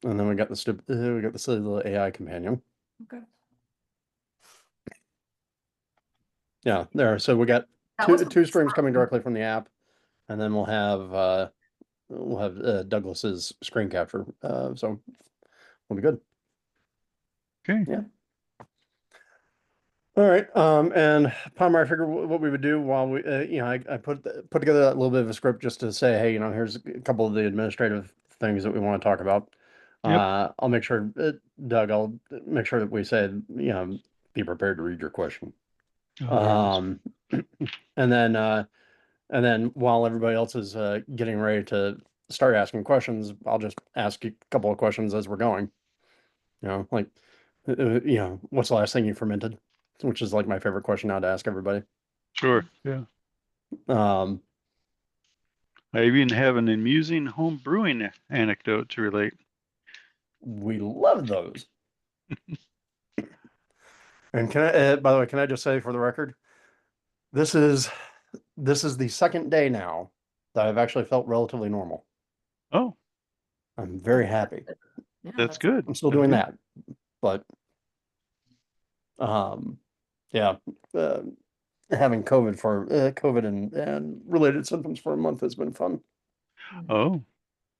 And then we got the silly little AI companion. Okay. Yeah, there. So we got two streams coming directly from the app, and then we'll have Douglas's screen capture. So we'll be good. Okay. Yeah. All right. And Palmer, I figured what we would do while we, I put together that little bit of a script just to say, hey, here's a couple of the administrative things that we want to talk about. Yep. I'll make sure, Doug, I'll make sure that we say, be prepared to read your question. Oh, And then while everybody else is getting ready to start asking questions, I'll just ask you a couple of questions as we're going. Like, what's the last thing you fermented? Which is like my favorite question now to ask everybody. sure. Yeah. Um, I even have an amusing home brewing anecdote to relate. we love those. And by the way, can I just say for the record, this is the second day now that I've actually felt relatively normal. Oh, I'm very happy. Yeah, that's good. I'm still That's doing good. that, but yeah, having COVID and related symptoms for a month has been fun. Oh,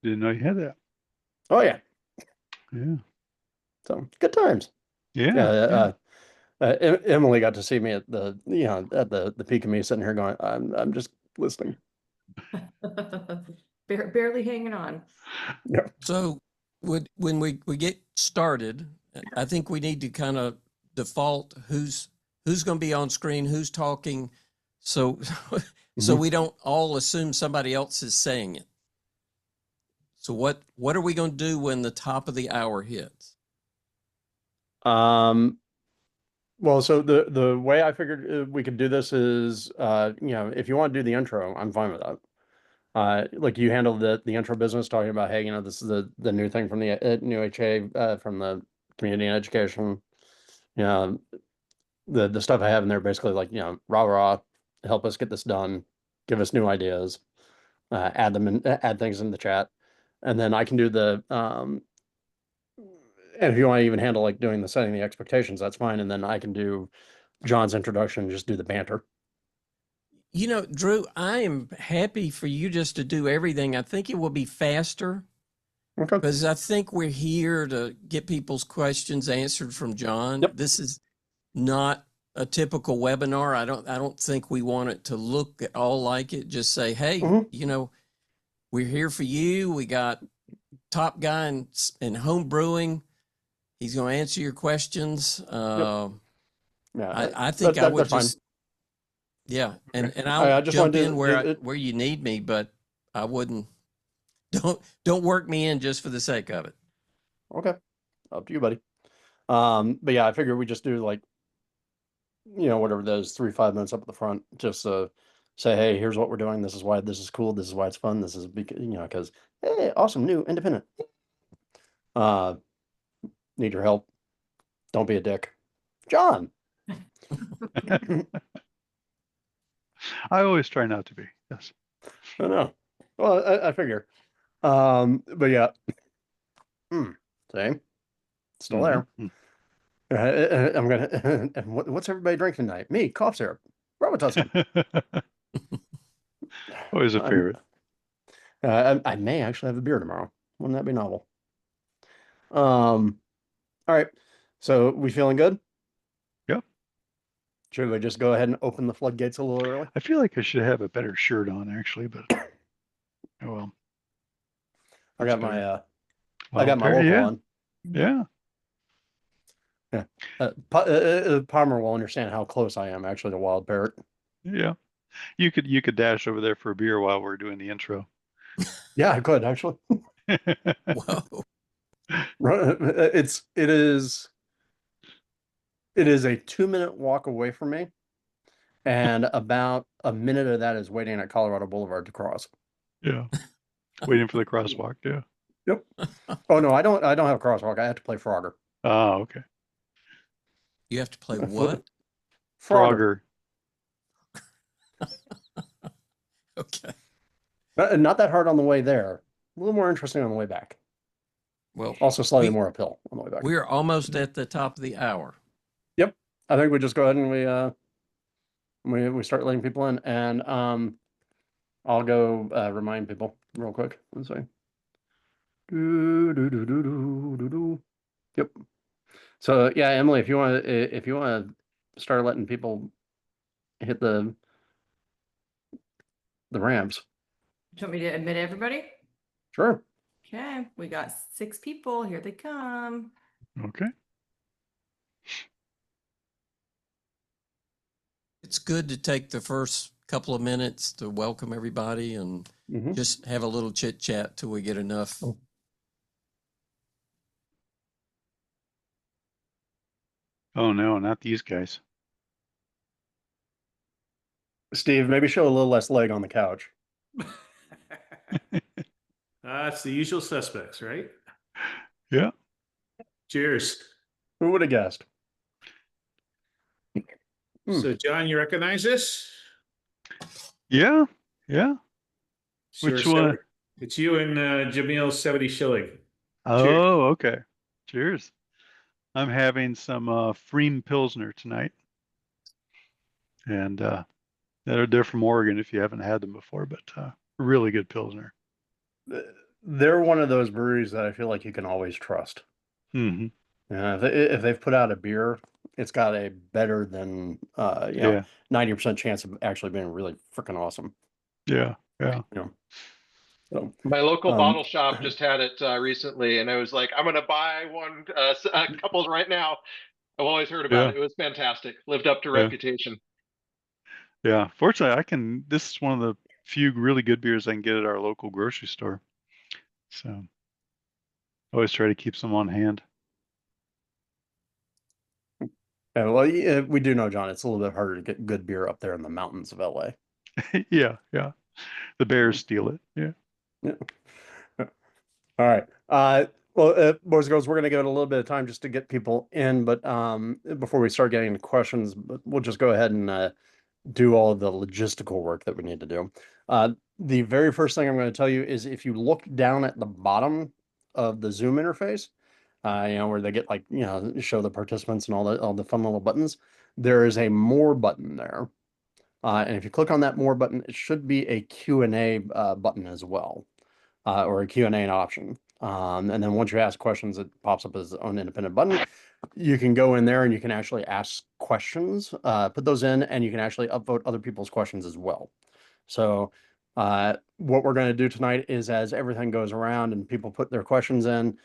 didn't know you had that. Oh yeah, Yeah. so good times. Yeah. Emily got to see me at the peak of me sitting here going, I'm just listening. Barely hanging on. Yeah. So when we get started, I think we need to kind of default who's going to be on screen, who's talking, so we don't all assume somebody else is saying it. So what are we going to do when the top of the hour hits? Well, so the way I figured we could do this is, if you want to do the intro, I'm fine with that. Like you handle the intro business, talking about, hey, this is the new thing from the new HA from the community and education. The stuff I have in there basically like, rah rah, help us get this done, give us new ideas, add things in the chat, and then I can do and if you want to even handle like doing the setting the expectations, that's fine, and then I can do John's introduction and just do the banter. Drew, I am happy for you just to do everything. I think it will be faster. Okay. Because I think we're here to get people's questions answered from John. Yep. This is not a typical webinar. I don't think we want it to look at all like it. Just say, hey, we're here for you. We got top guy in home brewing. He's going to answer your questions. Yeah, I think I would that's just, yeah, and I I'll just jump wanted in to- where you need me, but I wouldn't. Don't work me in just for the sake of it. Okay, up to you, buddy. But yeah, I figure we just do like, whatever those 3-5 minutes up at the front, just say, hey, here's what we're doing. This is why this is cool. This is why it's fun. This is because hey, awesome, new, independent. Need your help. Don't be a dick, John. I always try not to be. Yes. I know. Well, I figure. But yeah. Same. Still there. I'm gonna. What's everybody drinking tonight? Me, cough syrup, Robitussin. Always a favorite. I may actually have a beer tomorrow. Wouldn't that be novel? All right. So we feeling good? Yep. Should we just go ahead and open the floodgates a little early? I feel like I should have a better shirt on actually, but oh well. I got my Palmer, local yeah. on. Yeah. Yeah. Palmer will understand how close I am actually to Wild Parrot. Yeah. You could dash over there for a beer while we're doing the intro. Yeah, I could actually. Whoa. It is a 2-minute walk away from me, and about a minute of that is waiting at Colorado Boulevard to cross. Yeah. Waiting for the crosswalk, yeah. Yep. Oh no, I don't have a crosswalk. I have to play Frogger. Oh, okay. You have to play what? Frogger. Okay. Not that hard on the way there. A little more interesting on the way back. Well, Also slightly we more uphill on the way back. we're almost at the top of the hour. Yep. I think we just go ahead and we start letting people in, and I'll go remind people real quick. Let's see. Yep. So yeah, Emily, if you want to start letting people hit the ramps. Do you want me to admit everybody? Sure. Okay, we got 6 people. Here they come. Okay. It's good to take the first couple of minutes to welcome everybody and Mhm. just have a little chit chat till we get enough. Oh no, not these guys. Steve, maybe show a little less leg on the couch. It's the usual suspects, right? Yeah. Cheers. Who would have guessed? Hmm. So, John, you recognize this? Yeah. Yeah. Sure, Which one? It's you and Jamil 70 shilling. Oh, okay. Cheers. I'm having some Freem Pilsner tonight. And they're from Oregon if you haven't had them before, but really good Pilsner. They're one of those breweries that I feel like you can always trust. Mm-hmm. If they've put out a beer, it's got a better than Yeah. 90% chance of actually being really freaking awesome. Yeah. Yeah. You know. So, My local bottle shop just had it recently, and I was like, I'm going to buy one, a couple right now. I've always heard about Yeah. it. It was fantastic. Lived up to Yeah. reputation. Yeah. Fortunately, this is one of the few really good beers I can get at our local grocery store. So I always try to keep some on hand. yeah, well, yeah, we do know, John, it's a little bit harder to get good beer up there in the mountains of LA. Yeah. Yeah. The Bears steal it. Yeah. Yeah. All right. Boys and girls, we're going to give it a little bit of time just to get people in, but before we start getting into questions, we'll just go ahead and do all of the logistical work that we need to do. The very first thing I'm going to tell you is if you look down at the bottom of the Zoom interface, where they get show the participants and all the fun little buttons, there is a more button there. And if you click on that more button, it should be a Q&A button as well, or a Q&A option. And then once you ask questions, it pops up as its own independent button. You can go in there and you can actually ask questions, put those in, and you can actually upvote other people's questions as well. So what we're going to do tonight is as everything goes around and people put their questions in,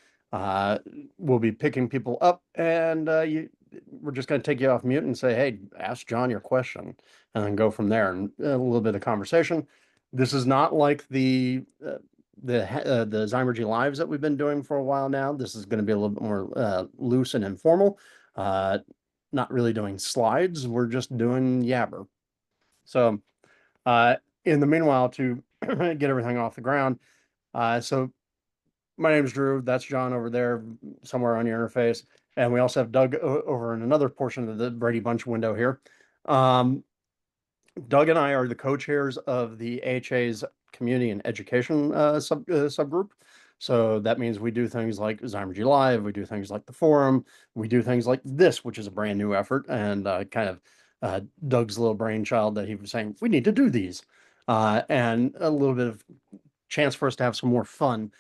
we'll be picking people up and we're just going to take you off mute and say, hey, ask John your question, and then go from there and a little bit of conversation. This is not like the Zymergy Lives that we've been doing for a while now. This is going to be a little bit more loose and informal. Not really doing slides. We're just doing yabber. So in the meanwhile, to get everything off the ground, so my name's Drew. That's John over there somewhere on your interface. And we also have Doug over in another portion of the Brady Bunch window here. Doug and I are the co-chairs of the AHA's Community and Education subgroup. So that means we do things like Zymergy Live, we do things like the forum, we do things like this, which is a brand new effort, and Doug's little brainchild that he was saying, we need to do these. And a little bit of chance for us to have some more fun.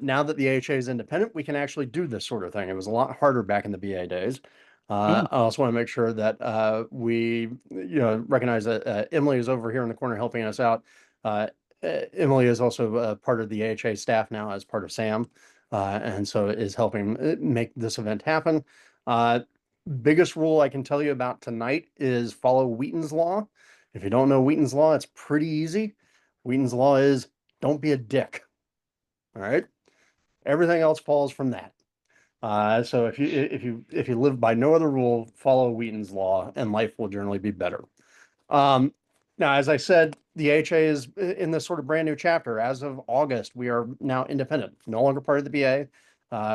Now that the AHA is independent, we can actually do this sort of thing. It was a lot harder back in the BA days. I also want to make sure that we, recognize that Emily is over here in the corner helping us out. Emily is also part of the AHA staff now as part of SAM, and so is helping make this event happen. Biggest rule I can tell you about tonight is follow Wheaton's Law. If you don't know Wheaton's Law, it's pretty easy. Wheaton's Law is don't be a dick. All right. Everything else falls from that. So if you live by no other rule, follow Wheaton's Law, and life will generally be better. Now, as I said, the AHA is in this sort of brand new chapter. As of August, we are now independent, no longer part of the BA.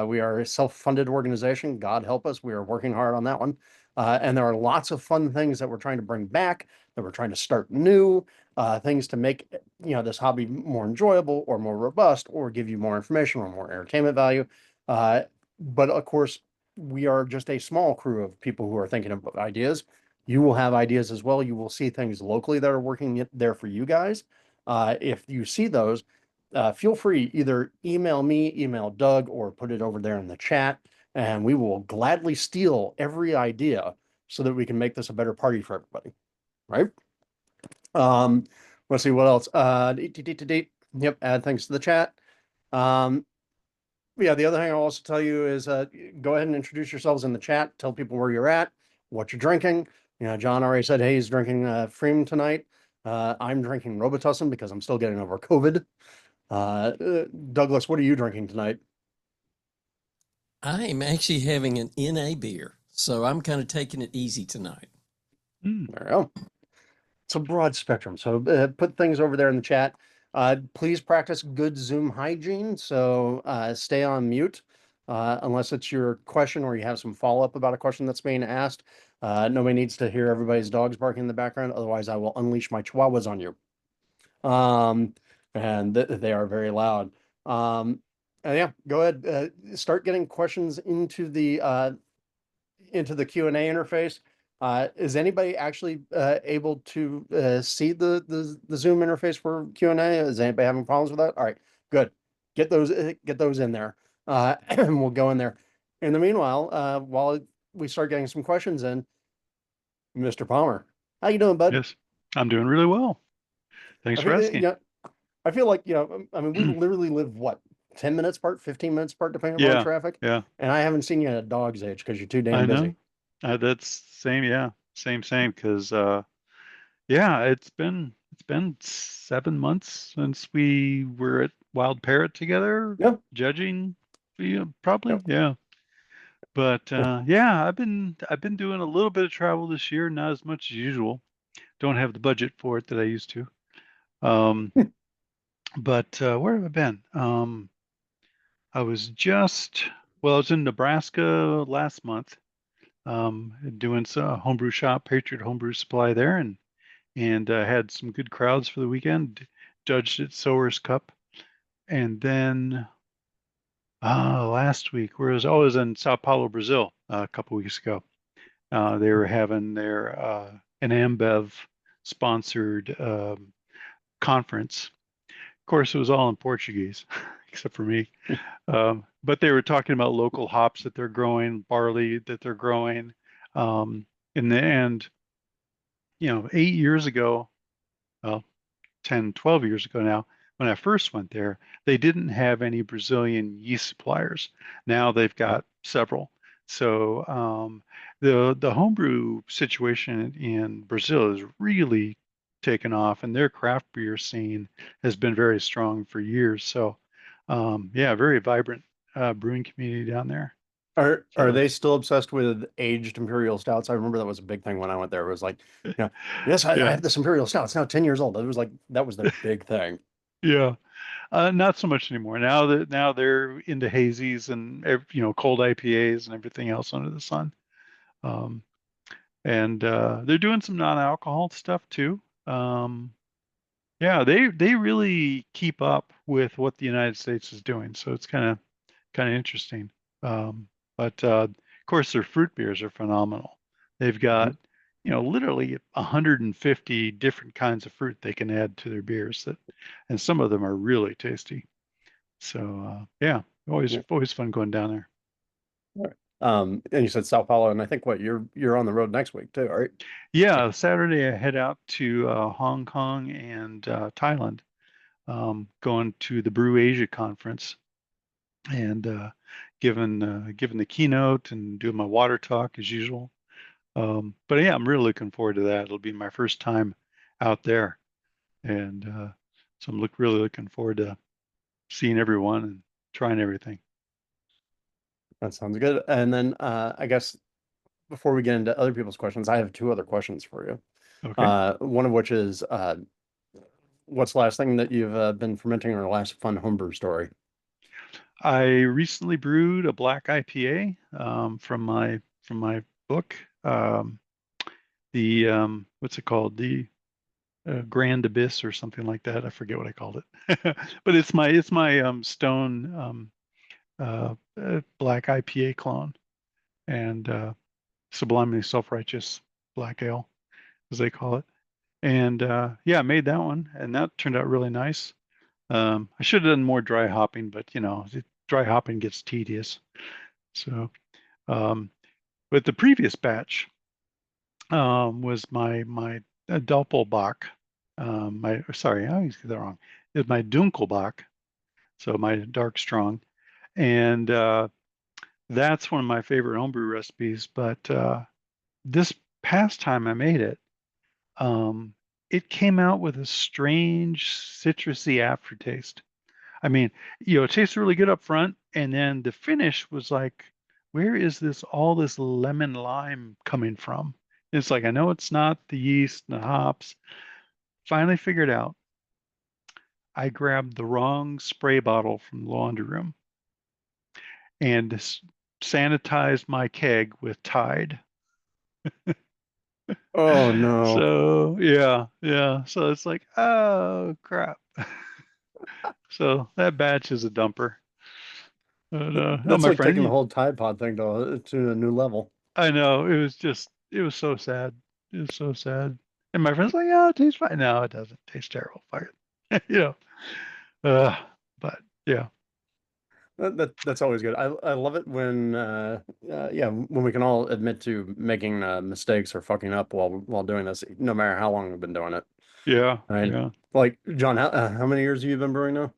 We are a self-funded organization. God help us. We are working hard on that one. And there are lots of fun things that we're trying to bring back, that we're trying to start new, things to make this hobby more enjoyable or more robust or give you more information or more entertainment value. But of course, we are just a small crew of people who are thinking of ideas. You will have ideas as well. You will see things locally that are working there for you guys. If you see those, feel free, either email me, email Doug, or put it over there in the chat, and we will gladly steal every idea so that we can make this a better party for everybody. Right? Um, let's see what else. Yep, add things to the chat. Yeah, the other thing I'll also tell you is go ahead and introduce yourselves in the chat. Tell people where you're at, what you're drinking. You know, John already said, hey, he's drinking Freem tonight. I'm drinking Robitussin because I'm still getting over COVID. Douglas, what are you drinking tonight? I am actually having an NA beer, so I'm kind of taking it easy tonight. Mm. There we go. It's a broad spectrum. So put things over there in the chat. Please practice good Zoom hygiene. So stay on mute unless it's your question or you have some follow-up about a question that's being asked. Nobody needs to hear everybody's dogs barking in the background. Otherwise, I will unleash my chihuahuas on you. And they are very loud. And yeah, go ahead. Start getting questions into the Q&A interface. Is anybody actually able to see the Zoom interface for Q&A? Is anybody having problems with that? All right, good. Get those in there, and we'll go in there. In the meanwhile, while we start getting some questions in, Mr. Palmer, how you doing, bud? Yes, I'm doing really well. Thanks I for feel, asking. I feel like, I mean, we literally live what, 10 minutes apart, 15 minutes apart, depending upon Yeah, traffic. yeah, And I haven't seen you at a dog's age because you're too I damn busy. know. That's same, yeah, same. Because yeah, it's been 7 months since we were at Wild Parrot together, Yep. judging. Yeah, probably, Yep. yeah. But yeah, I've been doing a little bit of travel this year, not as much as usual. Don't have the budget for it that I used to. Um, but where have I been? I was just well, I was in Nebraska last month, doing some homebrew shop, Patriot Homebrew Supply there, and had some good crowds for the weekend. Judged at Sowers Cup, and then last week, where was I was in Sao Paulo, Brazil, a couple weeks ago. They were having their an Ambev sponsored conference. Of course, it was all in Portuguese, except for me. But they were talking about local hops that they're growing, barley that they're growing. In the end, 8 years ago, well, 10, 12 years ago now, when I first went there, they didn't have any Brazilian yeast suppliers. Now they've got several. So the homebrew situation in Brazil is really taken off, and their craft beer scene has been very strong for years. So yeah, very vibrant brewing community down there. Are So they still obsessed with aged imperial stouts? I remember that was a big thing when I went there. It was like, yes, I yeah, have this imperial stout. It's now 10 years old. It was like that was their big thing. yeah. Not so much anymore. Now they're into hazies and cold IPAs and everything else under the sun. Um, and they're doing some non-alcohol stuff too. Yeah, they really keep up with what the United States is doing, so it's kind of interesting. But of course, their fruit beers are phenomenal. They've got literally 150 different kinds of fruit they can add to their beers and some of them are really tasty. So yeah, Yeah. always fun going down there. All right. And you said Sao Paulo, and I think what you're on the road next week too, right? Yeah, Saturday I head out to Hong Kong and Thailand, going to the Brew Asia conference and giving the keynote and doing my water talk as usual. But yeah, I'm really looking forward to that. It'll be my first time out there, and so I'm really looking forward to seeing everyone and trying everything. That sounds good. And then I guess before we get into other people's questions, I have two other questions for you. Okay. One of which is what's the last thing that you've been fermenting or last fun homebrew story? I recently brewed a black IPA from my book. The what's it called? The Grand Abyss or something like that. I forget what I called it. But it's my stone black IPA clone and sublimely self-righteous black ale, as they call it. And yeah, I made that one, and that turned out really nice. I should have done more dry hopping, but dry hopping gets tedious. So, but the previous batch was my Doppelbock. Sorry, I always get that wrong. It's my Dunkelbock, so my dark strong, and that's one of my favorite homebrew recipes. But this past time I made it, um, it came out with a strange citrusy aftertaste. I mean, it tastes really good up front, and then the finish was like, where is all this lemon lime coming from? It's like, I know it's not the yeast and the hops. Finally figured out I grabbed the wrong spray bottle from the laundry room and sanitized my keg with Tide. Oh no. So yeah, yeah. So it's like, oh crap. So that batch is a dumper. But, oh, That's my like taking the friend, whole Tide Pod thing to a new level. I know it was so sad. It was so sad. And my friend's like, "Oh, it tastes fine." No, it doesn't. It tastes terrible. Fuck it. Uh, but yeah, That's always good. I love it when yeah, when we can all admit to making mistakes or fucking up while doing this, no matter how long we've been doing it. yeah, Right? yeah. Like John, how many years have you been brewing now?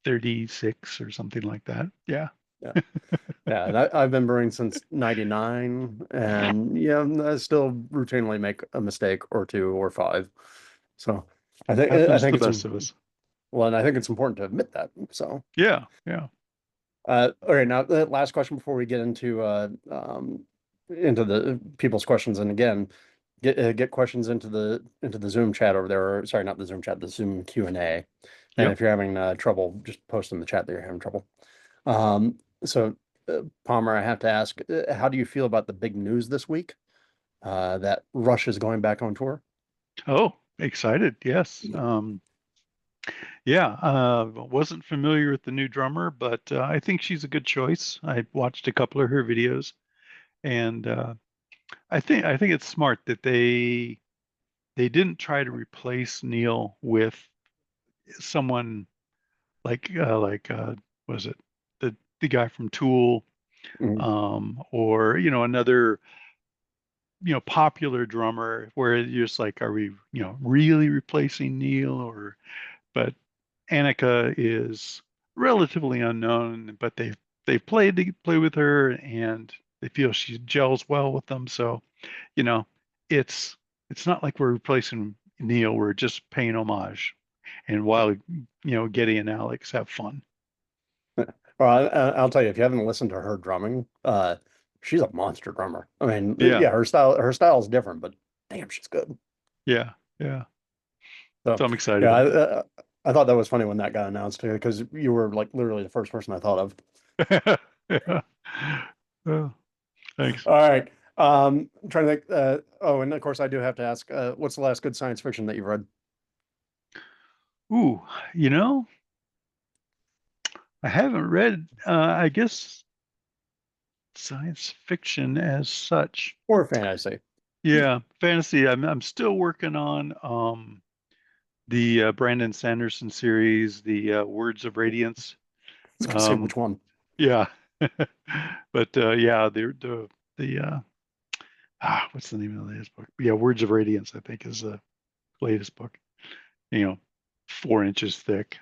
36 or something like that. Yeah. Yeah. Yeah, and I've been brewing since '99, and yeah, I still routinely make a mistake or two or five. So I Happens to think the it's best of us. well, and I think it's important to admit that. So Yeah, yeah. all right, now the last question before we get into the people's questions, and again, get questions into the Zoom chat over there. Or, sorry, not the Zoom chat, the Zoom Q&A. And Yep. if you're having trouble, just post in the chat that you're having trouble. Um, so Palmer, I have to ask, how do you feel about the big news this week? That Rush is going back on tour? Oh, excited. Yes. Yeah, wasn't familiar with the new drummer, but I think she's a good choice. I watched a couple of her videos, and I think it's smart that they didn't try to replace Neil with someone like was it the guy from Tool, Mhm. or another popular drummer where you're just like, are we really replacing Neil? Or but Annika is relatively unknown, but they've play with her, and they feel she gels well with them. So, you know, it's it's not like we're replacing Neil, we're just paying homage. And while Getty and Alex have fun. Well, I'll tell you, if you haven't listened to her drumming, she's a monster drummer. I mean, Yeah, yeah, her style is different, but damn, she's good. yeah, yeah. So So I'm excited yeah, about that. I thought that was funny when that got announced too, because you were like literally the first person I thought of. Yeah. Oh, thanks. All right. I'm trying to think. Oh, and of course, I do have to ask, what's the last good science fiction that you've read? Ooh, you know, I haven't read, I guess, science fiction as such. Or fantasy? Yeah, fantasy. I'm still working on the Brandon Sanderson series, the Words of Radiance. I was gonna say Um, which one. yeah, but yeah, the what's the name of the latest book? Yeah, Words of Radiance, I think, is the latest book. You know, 4 inches thick.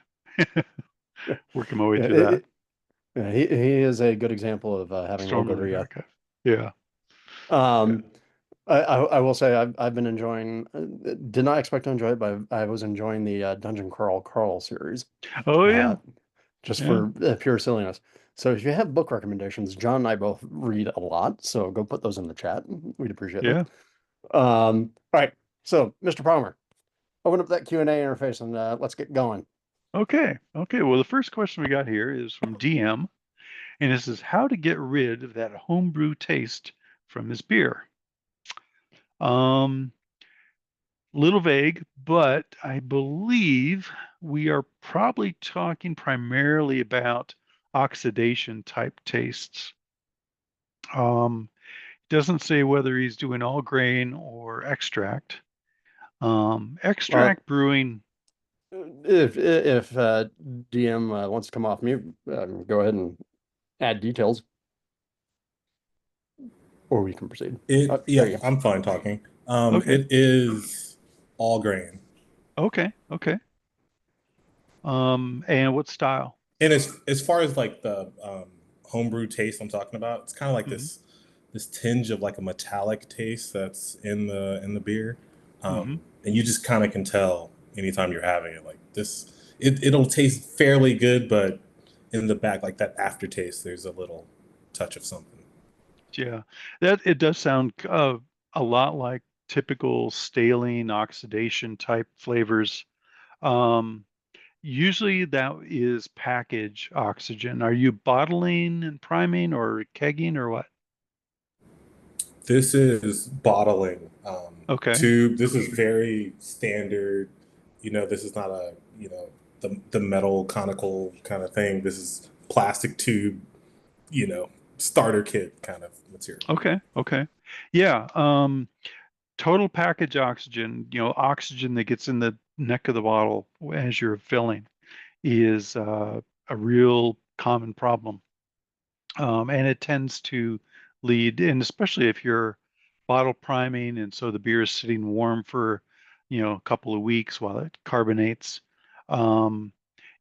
Working my way Yeah, through that. yeah, he is a good example of having low Storm go of to the yeah. Archive. Yeah, yeah. Um, I will say I've been enjoying. Did not expect to enjoy it, but I was enjoying the Dungeon Crawl Carl series. Oh Uh, yeah, just yeah. for pure silliness. So if you have book recommendations, John and I both read a lot, so go put those in the chat. We'd appreciate them. Yeah. All right. So, Mr. Palmer, open up that Q&A interface and let's get going. Okay. Okay. Well, the first question we got here is from DM, and this is how to get rid of that homebrew taste from this beer. Um, Little vague, but I believe we are probably talking primarily about oxidation type tastes. Doesn't say whether he's doing all grain or extract. Well, Extract brewing. if DM wants to come off mute, go ahead and add details, or we can proceed. It There yeah, you go. I'm fine talking. Okay. It is all grain. Okay. Okay. And what style? And as far as like the homebrew taste I'm talking about, it's kind of like Hmm. this tinge of like a metallic taste that's in the beer, Hmm. and you just kind of can tell anytime you're having it. Like this, it'll taste fairly good, but in the back, like that aftertaste, there's a little touch of something. Yeah, that it does sound a lot like typical staling oxidation type flavors. Um, Usually that is package oxygen. Are you bottling and priming or kegging or what? This is bottling Okay. tube. This is very standard. This is not a the metal conical kind of thing. This is plastic tube. Starter kit kind of material. Okay. Okay. Yeah. Total package oxygen, oxygen that gets in the neck of the bottle as you're filling is a real common problem. And it tends to lead, and especially if you're bottle priming, and so the beer is sitting warm for, a couple of weeks while it carbonates, um,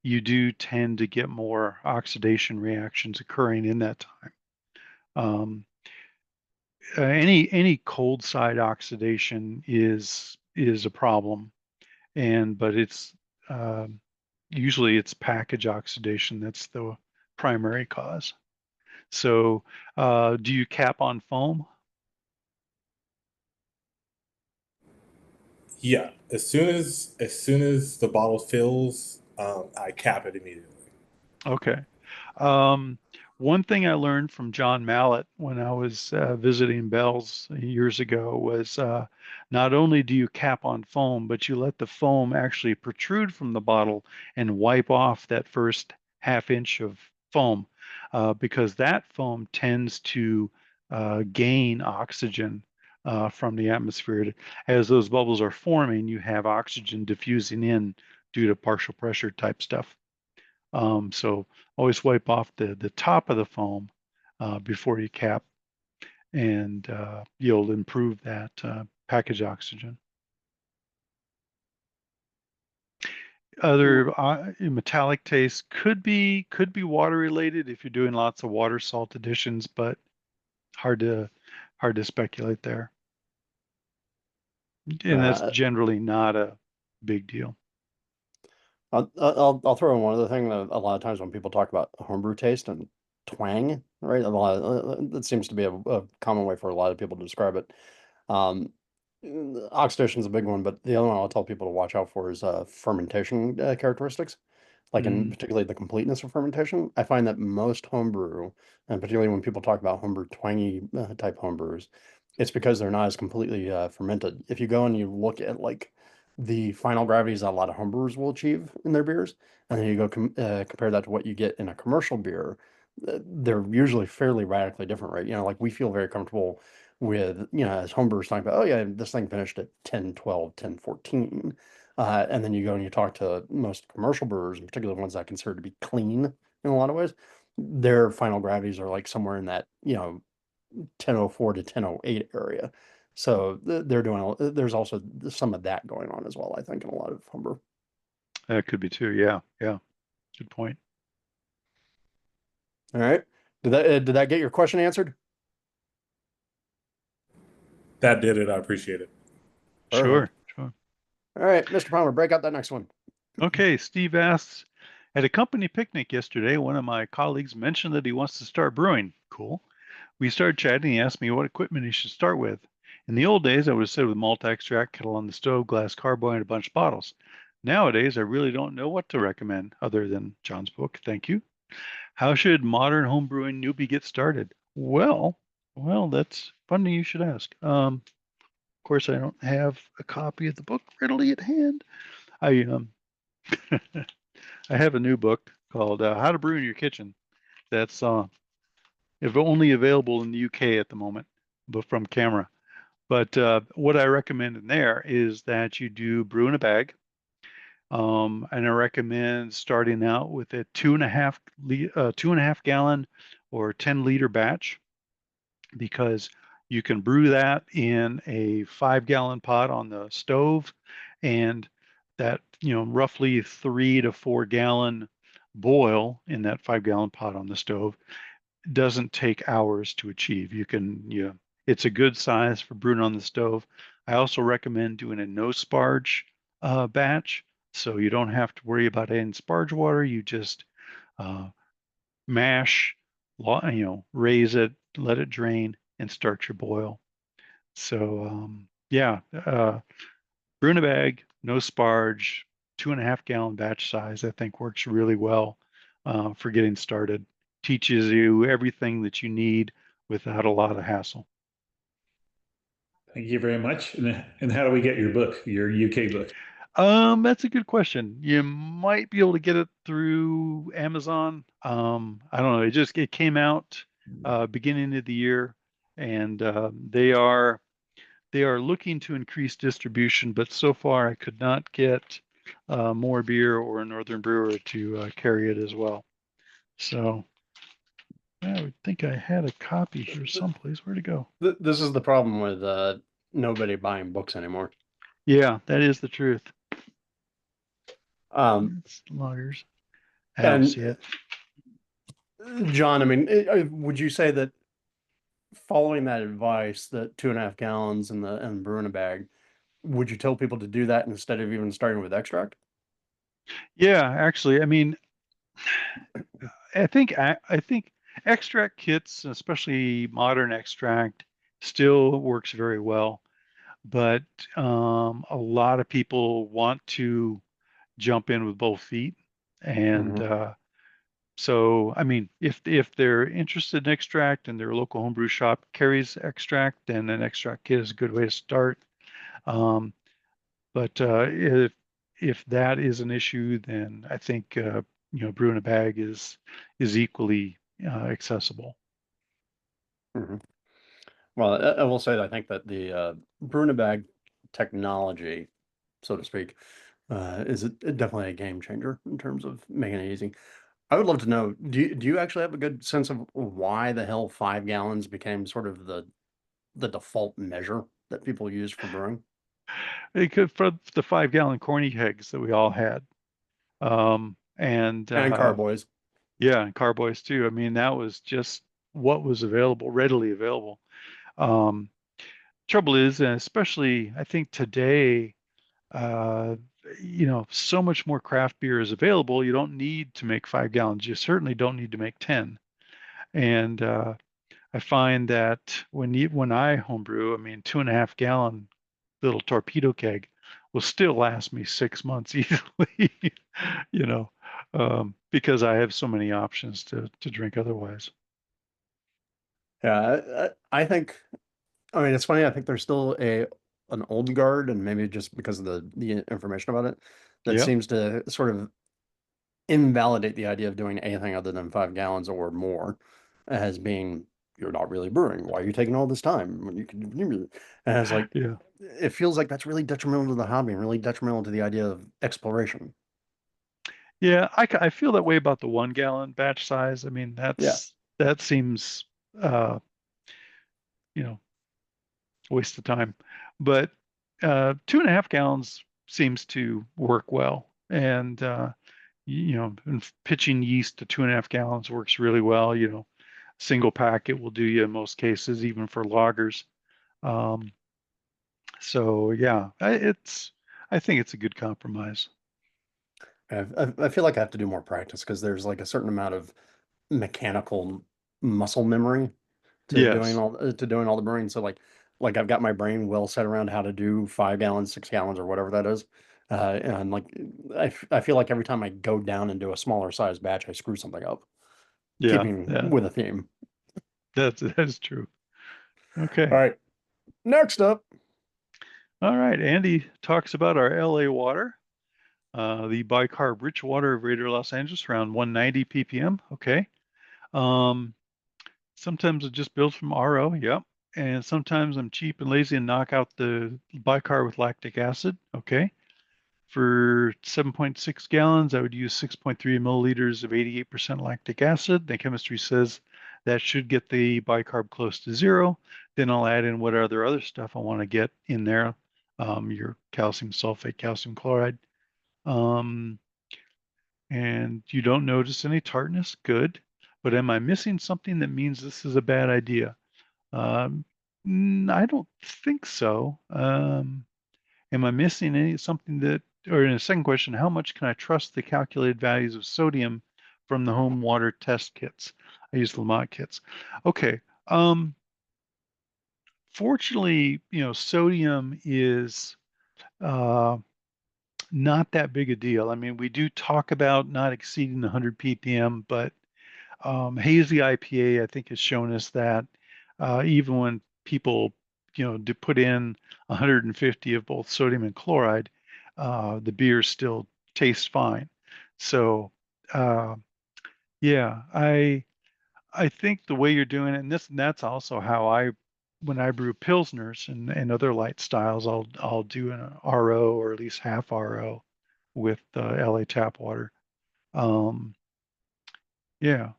you do tend to get more oxidation reactions occurring in that time. Um, any cold side oxidation is a problem, but it's um, usually it's package oxidation that's the primary cause. So, do you cap on foam? Yeah, as soon as the bottle fills, I cap it immediately. Okay. Um, One thing I learned from John Mallett when I was visiting Bell's years ago was not only do you cap on foam, but you let the foam actually protrude from the bottle and wipe off that first half inch of foam, because that foam tends to gain oxygen from the atmosphere. As those bubbles are forming, you have oxygen diffusing in due to partial pressure type stuff. So always wipe off the top of the foam before you cap, and you'll improve that package oxygen. Other metallic tastes could be water related if you're doing lots of water salt additions, but hard to hard to speculate there. And that's Uh, generally not a big deal. I'll throw in one other thing that a lot of times when people talk about homebrew taste and twang, right? That seems to be a common way for a lot of people to describe it. Um, Oxidation is a big one, but the other one I'll tell people to watch out for is fermentation characteristics, like in Mm, particularly the completeness of fermentation. I find that most homebrew, and particularly when people talk about homebrew twangy type homebrews, it's because they're not as completely fermented. If you go and you look at like the final gravities that a lot of homebrewers will achieve in their beers, and then you go compare that to what you get in a commercial beer, they're usually fairly radically different, right? Like we feel very comfortable with, as homebrewers talking about, oh yeah, this thing finished at 10, 12, 10, 14. And then you go and you talk to most commercial brewers, in particular ones that I consider to be clean in a lot of ways. Their final gravities are like somewhere in that, 1004 to 1008 area. So they're doing, there's also some of that going on as well, I think, in a lot of homebrew. that could be too. Yeah, yeah. Good point. All right. Did that get your question answered? That did it. I appreciate it. Sure, Perfect. sure. All right, Mr. Palmer, break out that next one. Okay, Steve asks, at a company picnic yesterday, one of my colleagues mentioned that he wants to start brewing. Cool. We started chatting. He asked me what equipment he should start with. In the old days, I would have said with malt extract, kettle on the stove, glass carboy, and a bunch of bottles. Nowadays, I really don't know what to recommend other than John's book. Thank you. How should modern homebrewing newbie get started? Well, that's funny you should ask. Of course, I don't have a copy of the book readily at hand. I I have a new book called How to Brew in Your Kitchen. That's if only available in the UK at the moment, but from camera. But what I recommend in there is that you do brew in a bag. And I recommend starting out with a 2.5 gallon or 10-liter batch, because you can brew that in a 5 gallon pot on the stove, and that, roughly 3 to 4 gallon boil in that 5 gallon pot on the stove doesn't take hours to achieve. It's a good size for brewing on the stove. I also recommend doing a no sparge batch, so you don't have to worry about adding sparge water. You just uh, mash, raise it, let it drain, and start your boil. So yeah, brew in a bag, no sparge, 2.5 gallon batch size, I think works really well for getting started. Teaches you everything that you need without a lot of hassle. Thank you very much. And how do we get your book, your UK book? That's a good question. You might be able to get it through Amazon. I don't know. It came out beginning of the year, and they are looking to increase distribution, but so far I could not get More Beer or a Northern Brewer to carry it as well. So I would think I had a copy here someplace. Where'd it go? This is the problem with nobody buying books anymore. Yeah, that is the truth. It's loggers. I don't see And it. John, I mean, would you say that following that advice, that 2.5 gallons and brew in a bag, would you tell people to do that instead of even starting with extract? Yeah, actually, I mean, I think extract kits, especially modern extract, still works very well. But a lot of people want to jump in with both feet, and Mm-hmm. so I mean, if they're interested in extract and their local homebrew shop carries extract, then an extract kit is a good way to start. Um, but if that is an issue, then I think brew in a bag is equally accessible. Mm-hmm. Well, I will say that I think that the brew in a bag technology, so to speak, is definitely a game changer in terms of making it easy. I would love to know, do you actually have a good sense of why the hell 5 gallons became sort of the default measure that people use for brewing? It could for the 5 gallon corny kegs that we all had, and And carboys. yeah, and carboys too. I mean, that was just what was available, readily available. Um, Trouble is, and especially I think today, uh, so much more craft beer is available. You don't need to make 5 gallons. You certainly don't need to make 10. And I find that when I homebrew, I mean, 2.5 gallon little torpedo keg will still last me 6 months easily, because I have so many options to drink otherwise. Yeah, I think. I mean, it's funny. I think there's still an old guard, and maybe just because of the information about it, that Yep. seems to sort of invalidate the idea of doing anything other than 5 gallons or more as being you're not really brewing. Why are you taking all this time when you can? And it's like Yeah. it feels like that's really detrimental to the hobby and really detrimental to the idea of exploration. Yeah, I feel that way about the 1 gallon batch size. I mean, Yeah. that seems uh, you know, waste of time. But 2.5 gallons seems to work well. And and pitching yeast to 2.5 gallons works really well. Single packet will do you in most cases, even for loggers. Um, so yeah, I think it's a good compromise. I feel like I have to do more practice because there's like a certain amount of mechanical muscle memory Yes. to doing all the brewing. So like I've got my brain well set around how to do 5 gallons, 6 gallons, or whatever that is. And like I feel like every time I go down and do a smaller size batch, I screw something up, Yeah. keeping Yeah. with a theme. That's true. All Okay. right, next up. All right. Andy talks about our LA water, the bicarb rich water of Greater Los Angeles, around 190 ppm. Okay. Sometimes it just builds from RO, yep. And sometimes I'm cheap and lazy and knock out the bicarb with lactic acid, okay. For 7.6 gallons, I would use 6.3 milliliters of 88% lactic acid. The chemistry says that should get the bicarb close to zero. Then I'll add in what other stuff I want to get in there. Your calcium sulfate, calcium chloride. And you don't notice any tartness, good. But am I missing something that means this is a bad idea? I don't think so. Am I missing something that, or in a second question, how much can I trust the calculated values of sodium from the home water test kits? I use Lamont kits. Okay. Fortunately, sodium is not that big a deal. I mean, we do talk about not exceeding 100 ppm, but hazy IPA, I think, has shown us that even when people, do put in 150 of both sodium and chloride, the beer still tastes fine. So, yeah, I think the way you're doing it, and that's also how when I brew pilsners and other light styles, I'll do an RO or at least half RO with LA tap water. Um, yeah.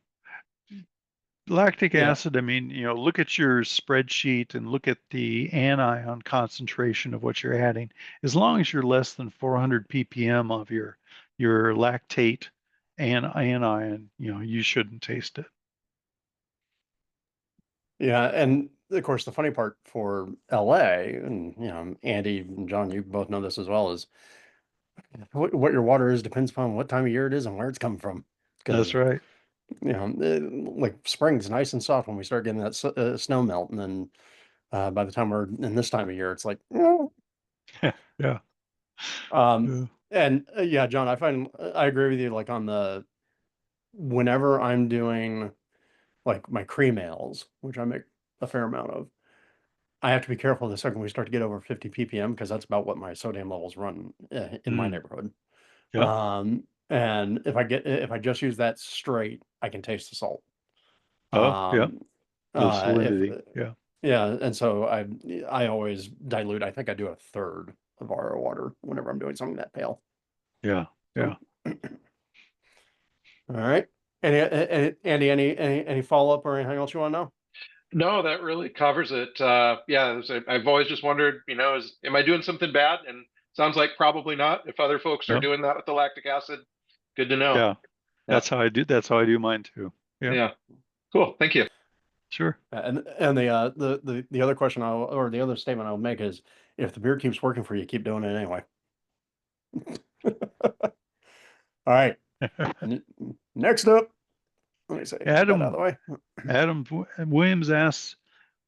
Lactic Yeah. acid, I mean, look at your spreadsheet and look at the anion concentration of what you're adding. As long as you're less than 400 ppm of your lactate and anion, you shouldn't taste it. Yeah, and of course the funny part for LA, and Andy and John, you both know this as well, is what your water is depends upon what time of year it is and where it's coming from. That's Because right. like spring's nice and soft when we start getting that snow melt, and then by the time we're in this time of year, it's like, Yeah. um, Yeah. and yeah, John, I agree with you. Like on whenever I'm doing like my cream ales, which I make a fair amount of, I have to be careful the second we start to get over 50 ppm because that's about what my sodium levels run in my Mm. neighborhood. Yeah. And if I just use that straight, I can taste the salt. Oh, yeah. Um, The if salinity. Yeah. Yeah, and so I always dilute. I think I do a third of RO water whenever I'm doing something that pale. Yeah. Yeah. So, all right. Andy, any follow up or anything else you want to know? No, that really covers it. Yeah, I've always just wondered, am I doing something bad? And sounds like probably not. If other folks are Yeah. doing that with the lactic acid, good to know. Yeah. Yeah. That's how I do mine too. Yeah. Yeah. Cool. Thank you. Sure. And the other question or the other statement I'll make is if the beer keeps working for you, keep doing it anyway. All right. Next up, let me say get that out of the way. Adam Williams asks,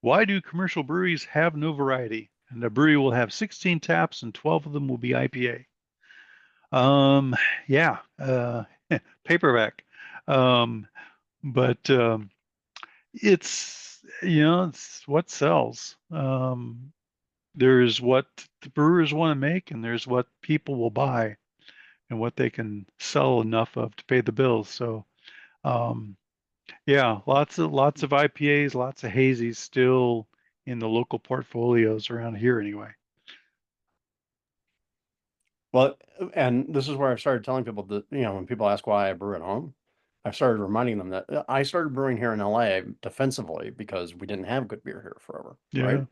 why do commercial breweries have no variety? And the brewery will have 16 taps and 12 of them will be IPA. Yeah, paperback. Um, but it's what sells. There's what the brewers want to make, and there's what people will buy, and what they can sell enough of to pay the bills. So, yeah, lots of IPAs, lots of hazies still in the local portfolios around here anyway. Well, and this is where I started telling people that, when people ask why I brew at home, I started reminding them that I started brewing here in LA defensively because we didn't have good beer here forever, right?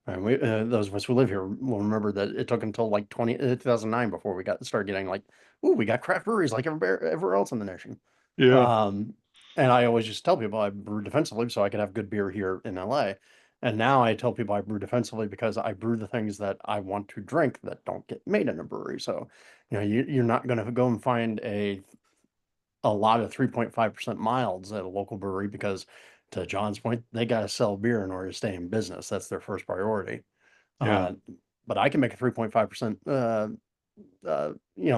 Yeah, And those of us who live here will remember that it took until like 2009 before we started getting like, ooh, we got craft breweries like everywhere else in the nation. yeah, Um, and I always just tell people I brew defensively so I could have good beer here in LA. And now I tell people I brew defensively because I brew the things that I want to drink that don't get made in a brewery. So, you're not going to go and find a lot of 3.5% milds at a local brewery because, to John's point, they got to sell beer in order to stay in business. That's their first priority. yeah, Uh, but I can make a 3.5%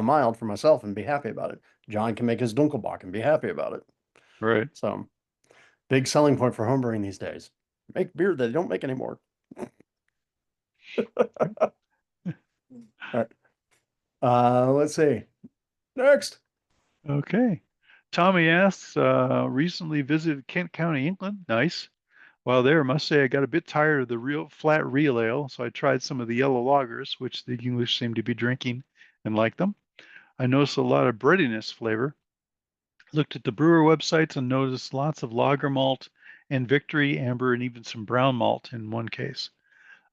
mild for myself and be happy about it. John can make his Dunkelbock and be happy about it. right. So, big selling point for homebrewing these days. Make beer that they don't make anymore. All right. Let's see. Next. Okay. Tommy asks, recently visited Kent County, England. Nice. While there, must say I got a bit tired of the real flat real ale, so I tried some of the yellow lagers, which the English seem to be drinking and like them. I noticed a lot of breadiness flavor. Looked at the brewer websites and noticed lots of lager malt and Victory, amber, and even some brown malt in one case.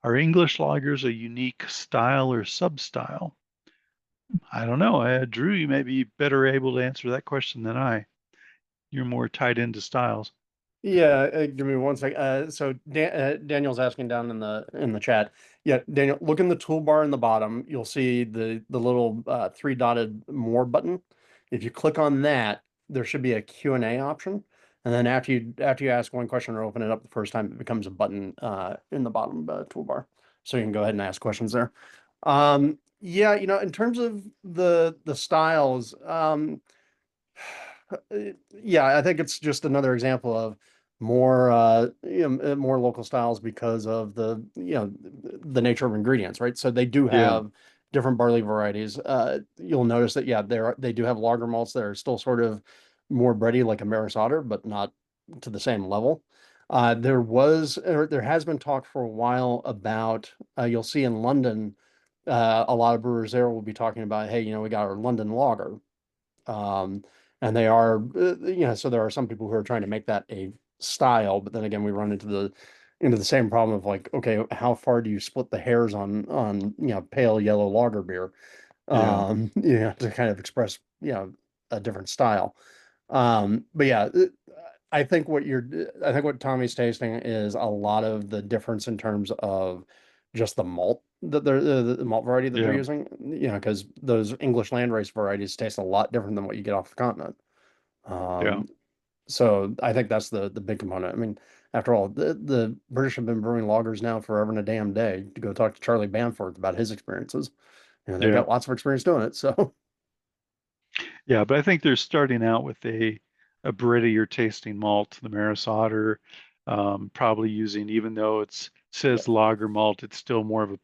Are English lagers a unique style or sub-style? I don't know. Drew, you may be better able to answer that question than I. You're more tied into styles. Yeah, give me one sec. So Daniel's asking down in the chat. Yeah, Daniel, look in the toolbar in the bottom. You'll see the little three dotted more button. If you click on that, there should be a Q&A option. And then after you ask one question or open it up the first time, it becomes a button in the bottom toolbar. So you can go ahead and ask questions there. Yeah, in terms of the styles, yeah, I think it's just another example of more local styles because of the nature of ingredients, right? So they do Yeah, have different barley varieties. You'll notice that yeah, they do have lager malts that are still sort of more bready like a Maris Otter, but not to the same level. There has been talk for a while about you'll see in London a lot of brewers there will be talking about, hey, we got our London lager. Um, and they are, so there are some people who are trying to make that a style, but then again, we run into the same problem of like, okay, how far do you split the hairs on pale yellow lager beer, yeah, to kind of express a different style. But yeah, I think what Tommy's tasting is a lot of the difference in terms of just the malt that the malt variety that they're yeah, using, because those English landrace varieties taste a lot different than what you get off the continent. yeah, Um, so I think that's the big component. I mean, after all, the British have been brewing lagers now forever and a damn day. To go talk to Charlie Bamforth about his experiences, they've yeah, got lots of experience doing it. So yeah. But I think they're starting out with a breadier tasting malt, the Maris Otter, probably using, even though it yeah. says lager malt, it's still more of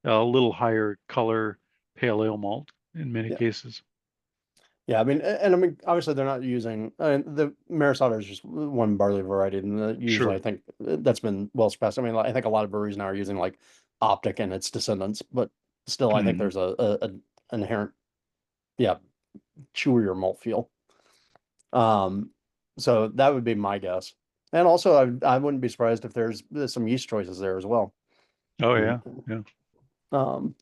a little higher color pale ale malt in many Yeah. cases. Yeah, I mean, and I mean, obviously they're not using the Maris Otter is just one barley variety, and usually I Sure. think that's been well specified. I mean, I think a lot of breweries now are using like Optic and its descendants, but still, I think Mhm. there's an inherent, yeah, chewier malt feel. Um, so that would be my guess. And also, I wouldn't be surprised if there's some yeast choices there as well. Oh And yeah, yeah. all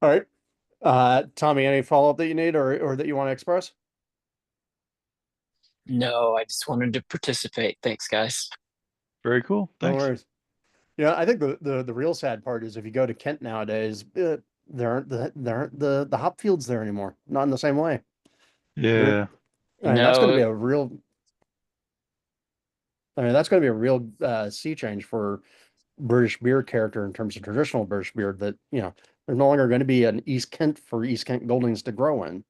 right, Tommy, any follow up that you need or that you want to express? No, I just wanted to participate. Thanks, guys. Very cool. No Thanks. worries. Yeah, I think the real sad part is if you go to Kent nowadays, there aren't the hop fields there anymore. Not in the same way. There, Yeah, I mean, that's going to be No, a real. I mean, that's going to be a real sea change for British beer character in terms of traditional British beer. That there's no longer going to be an East Kent for East Kent Goldings to grow in.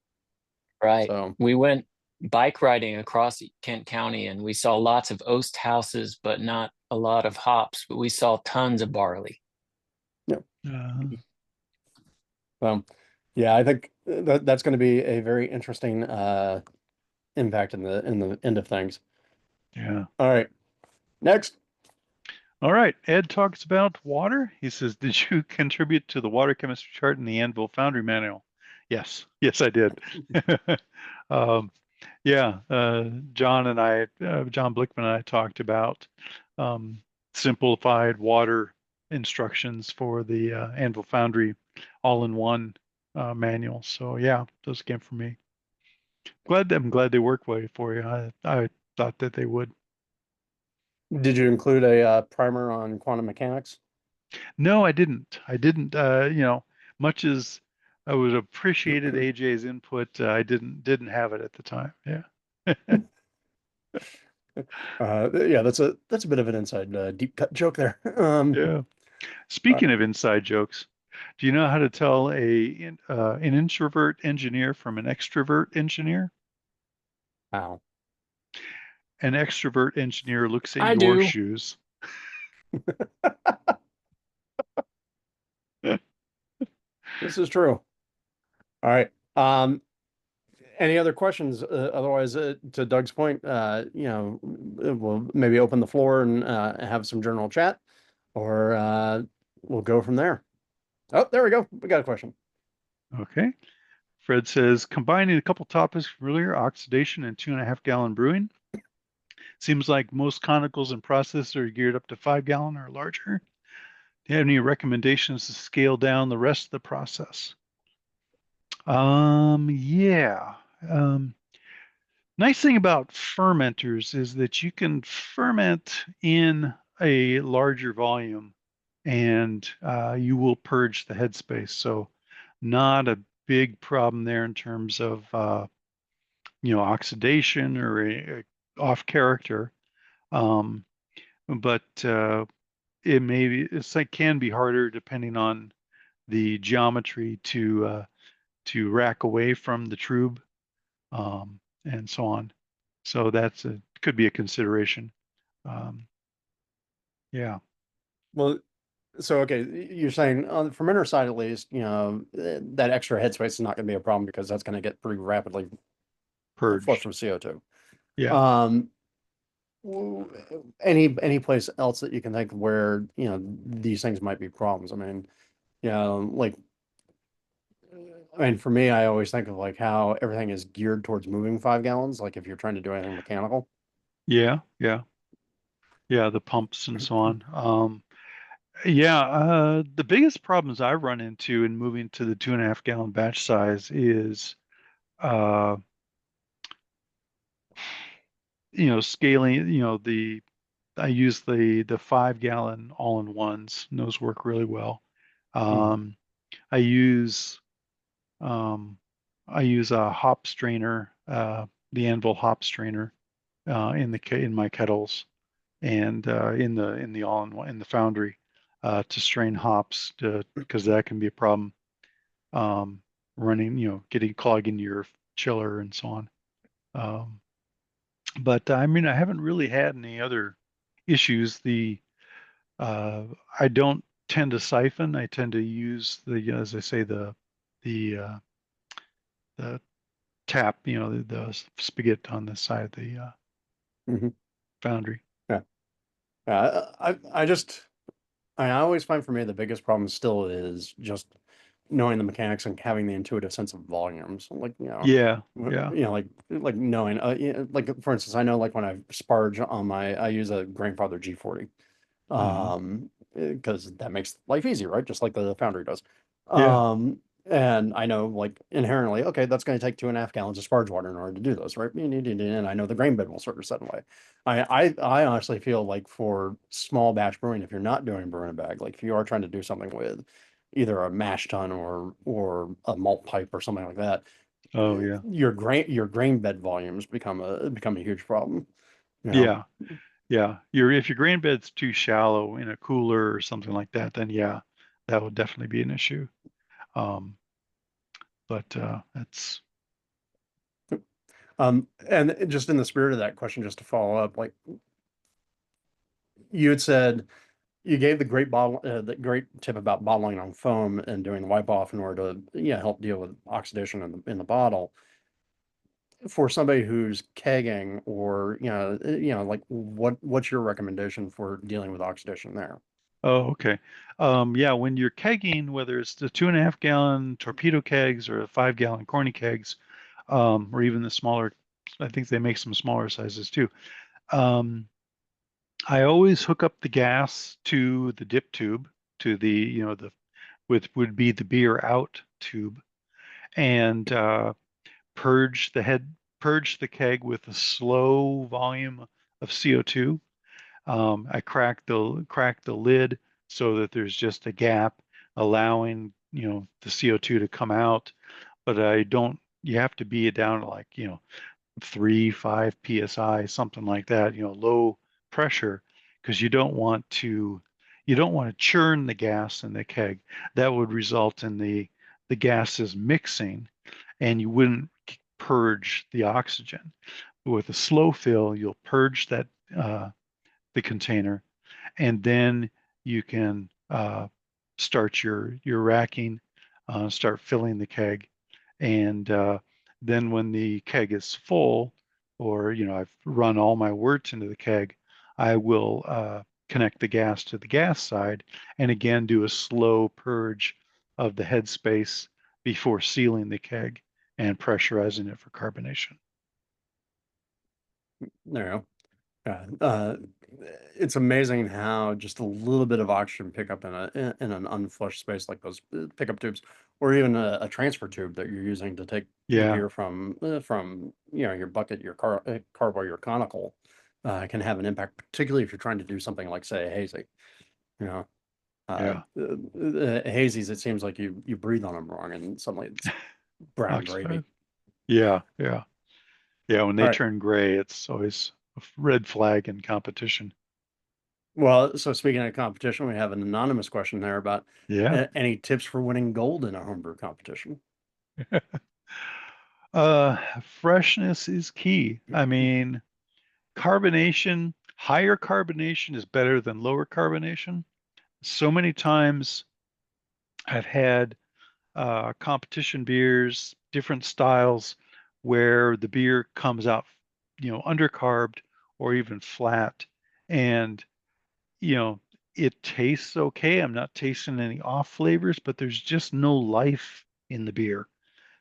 right. So We went bike riding across Kent County and we saw lots of oast houses, but not a lot of hops, but we saw tons of barley. yeah, uh, well, yeah, I think that's going to be a very interesting impact in the end of things. yeah. All right, next. All right. Ed talks about water. He says, "Did you contribute to the water chemistry chart in the Anvil Foundry Manual?" Yes, yes, I did. um, yeah, John Blickman and I talked about um, simplified water instructions for the Anvil Foundry all-in-one manual. So yeah, those came from me. I'm glad they work well for you. I thought that they would. Did you include a primer on quantum mechanics? No, I didn't. I didn't. Much as I would appreciated AJ's input, I didn't have it at the time. Yeah. Yeah, that's a bit of an inside deep cut joke there. Yeah. Uh, Speaking of inside jokes, do you know how to tell an introvert engineer from an extrovert engineer? wow. An extrovert engineer looks at I your do. shoes. This is true. All right. Any other questions? Otherwise, to Doug's point, we'll maybe open the floor and have some general chat, or we'll go from there. Oh, there we go. We got a question. Okay. Fred says, combining a couple topics from earlier, oxidation and 2.5 gallon brewing. Seems like most conicals and processes are geared up to 5 gallon or larger. Do you have any recommendations to scale down the rest of the process? Yeah. Nice thing about fermenters is that you can ferment in a larger volume and you will purge the headspace. So not a big problem there in terms of oxidation or a off character. But it can be harder depending on the geometry to rack away from the tube, and so on. So could be a consideration. Yeah. Well, so okay, you're saying on the fermenter side at least, that extra headspace is not going to be a problem because that's going to get pretty rapidly flushed Purged. from CO2. Yeah. Any place else that you can think where these things might be problems? I mean, like, for me, I always think of like how everything is geared towards moving 5 gallons. Like if you're trying to do anything mechanical. Yeah. Yeah. Yeah. The pumps and so on. Yeah. The biggest problems I run into in moving to the 2.5 gallon batch size is, uh, scaling, I use the 5 gallon all-in-ones. And those work really well. I use um, I use a hop strainer, the Anvil hop strainer, in my kettles and in the all in the foundry, to strain hops, because that can be a problem, running, clogging your chiller and so on. But I mean, I haven't really had any other issues. I don't tend to siphon. I tend to use as I say, the the tap, the spigot on the side of the Mhm. foundry. Yeah. I always find for me the biggest problem still is just knowing the mechanics and having the intuitive sense of volumes. Like, Yeah, yeah. like knowing, like for instance, I know like when I sparge I use a Grandfather G40, Mhm. because that makes life easy, right? Just like the Foundry does. Yeah. And I know like inherently, okay, that's going to take 2.5 gallons of sparge water in order to do this, right? And I know the grain bed will sort of set away. I honestly feel like for small batch brewing, if you're not doing brew in a bag, like if you are trying to do something with either a mash tun or a malt pipe or something like that, Oh, yeah. your grain bed volumes become a huge problem. Yeah. Yeah. If your grain bed's too shallow in a cooler or something like that, then yeah, that would definitely be an issue. Um, but that's And just in the spirit of that question, just to follow up, like you had said, you gave the great tip about bottling on foam and doing the wipe off in order to help deal with oxidation in the bottle. For somebody who's kegging or like what's your recommendation for dealing with oxidation there? Oh, okay. Yeah, when you're kegging, whether it's the 2.5 gallon torpedo kegs or the 5 gallon corny kegs, or even the smaller, I think they make some smaller sizes too. Um, I always hook up the gas to the dip tube, to the would be the beer out tube, and purge the keg with a slow volume of CO2. I crack the lid so that there's just a gap, allowing the CO2 to come out. But I don't. You have to be down to like 5 psi, something like that. Low pressure, because you don't want to churn the gas in the keg. That would result in the gases mixing, and you wouldn't purge the oxygen. With a slow fill, you'll purge the container, and then you can start your racking, start filling the keg, and Then when the keg is full, or I've run all my worts into the keg, I will connect the gas to the gas side, and again do a slow purge of the headspace before sealing the keg and pressurizing it for carbonation. There you go. Yeah, it's amazing how just a little bit of oxygen pickup in an unflushed space like those pickup tubes, or even a transfer tube that you're using to take the Yeah, beer from your bucket, your carboy, your conical, can have an impact, particularly if you're trying to do something like, say, a hazy. You know, yeah. hazies, it seems like you breathe on them wrong, and suddenly it's brown gravy. Oxidized. Yeah, yeah. Yeah, when All they right. turn gray, it's always a red flag in competition. Well, so speaking of competition, we have an anonymous question there about Yeah. any tips for winning gold in a homebrew competition. Freshness is key. I mean, carbonation, higher carbonation is better than lower carbonation. So many times I've had competition beers, different styles, where the beer comes out, undercarbed or even flat, and you know, it tastes okay. I'm not tasting any off flavors, but there's just no life in the beer.